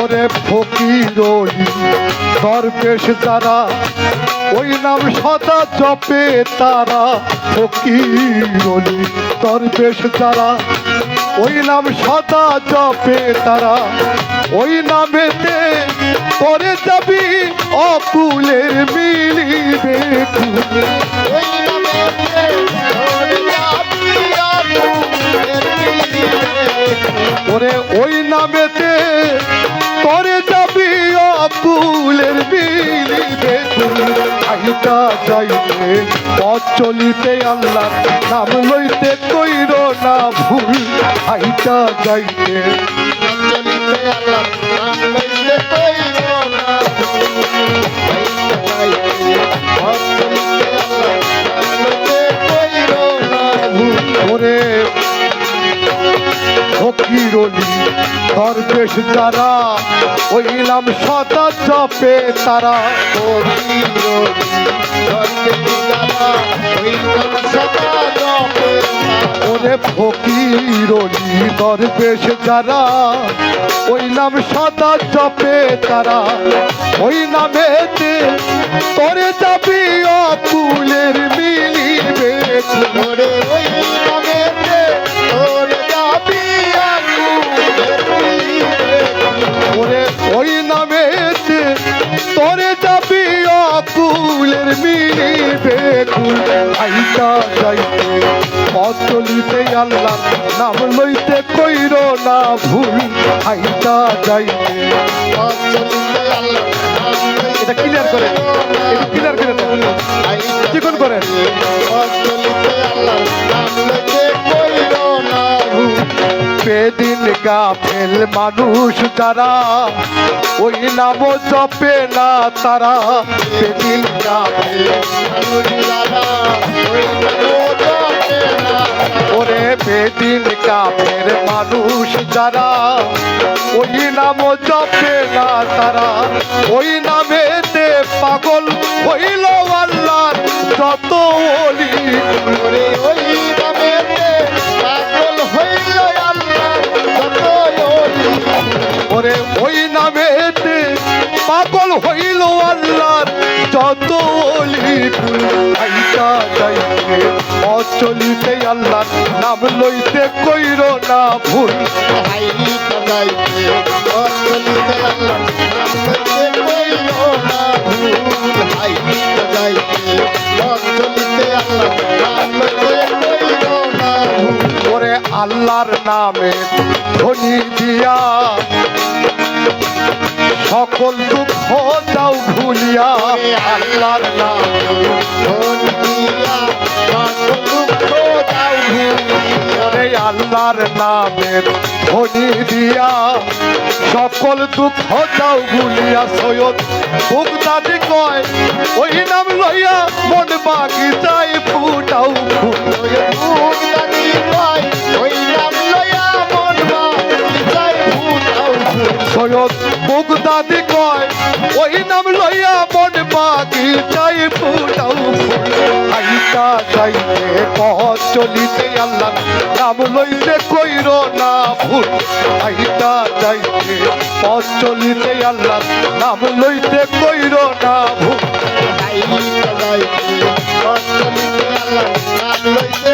ওরে ফকিরলি দরবেশ যারা ওই নাম সদা জপে তারা, ফকিরলি দরবেশ যারা ওই নাম সদা জপে তারা, ওই নামেতে করে যাবি অকুলের মিলিবে কুল। ওই নামেতে করে যাবি অকুলের মিলিবে কুল। ওরে ওই নামেতে করে যাবি অকুলের মিলিবে কুল। আহিতা যাইতে পথ চলিতে আল্লাহ নাম লইতে কইর না ভুল। আহিতা যাইতে চলিতে আল্লাহ নাম লইতে কইর না ভুল। চলিতে আল্লাহ নাম লইতে কইর না ভুল। ওরে ফকিরলি দরবেশ যারা ওই নাম সদা জপে তারা, ওরে ফকিরলি দরবেশ যারা ওই নাম সদা জপে তারা, ওই নামেতে তোরে যাবি অকুলের মিলিবে কুল। ওই নামেতে তোরে যাবি অকুলের মিলিবে কুল। ওরে ওই নামেতে তোরে যাবি অকুলের মিলিবে কুল। আইতা যাইতে পথ চলিতে আল্লাহ নাম লইতে কইর না ভুল। আইতা যাইতে চলিতে আল্লাহ নাম লইতে এটা ক্লিয়ার করেন, এটা ক্লিয়ার করে দেন, চিকন করেন। চলিতে আল্লাহ নাম লইতে কইর না ভুল। বেদিন গাফেল মানুষ যারা ওই নাম জপে না তারা, বেদিন গাফেল ওরে বেদিন কাফের মানুষ যারা ওই নাম জপে না তারা, ওই নামেতে পাগল হইল আল্লাহর যত ওলি। ওরে ওই নামেতে পাগল হইল আল্লাহ যত ওলি। ওরে ওই নামেতে পাগল হইল আল্লাহর যত ওলি। আইতা যাইতে পথ চলিতে আল্লাহ নাম লইতে কইর না ভুল। হাইতা যাইতে চলিতে আল্লাহ নাম লইতে কইর না ভুল। হাইতা যাইতে চলিতে আল্লাহ নাম লইতে কইর না ভুল। ওরে আল্লাহর নামে ধ্বনি দিয়া সকল দুঃখ যাও ভুলিয়া। আল্লাহর নাম ওরে আল্লাহর নামের ধ্বনি দিয়া সকল দুঃখ যাও ভুলিয়া। সৈয়দ বুগদাদি কয় ওই নাম লইয়া মন বাগিচায় ফুটাও ফুল। সৈয়দ বুগদাদি কয় ওই নাম লইয়া মন বাগিচায় ফুটাও ফুল। আইতা যাইতে পথ চলিতে আল্লাহ নাম লইতে কইর না ভুল। আইতা যাইতে পথ চলিতে আল্লাহ নাম লইতে কইর না ভুল। আল্লাহ নাম লইতে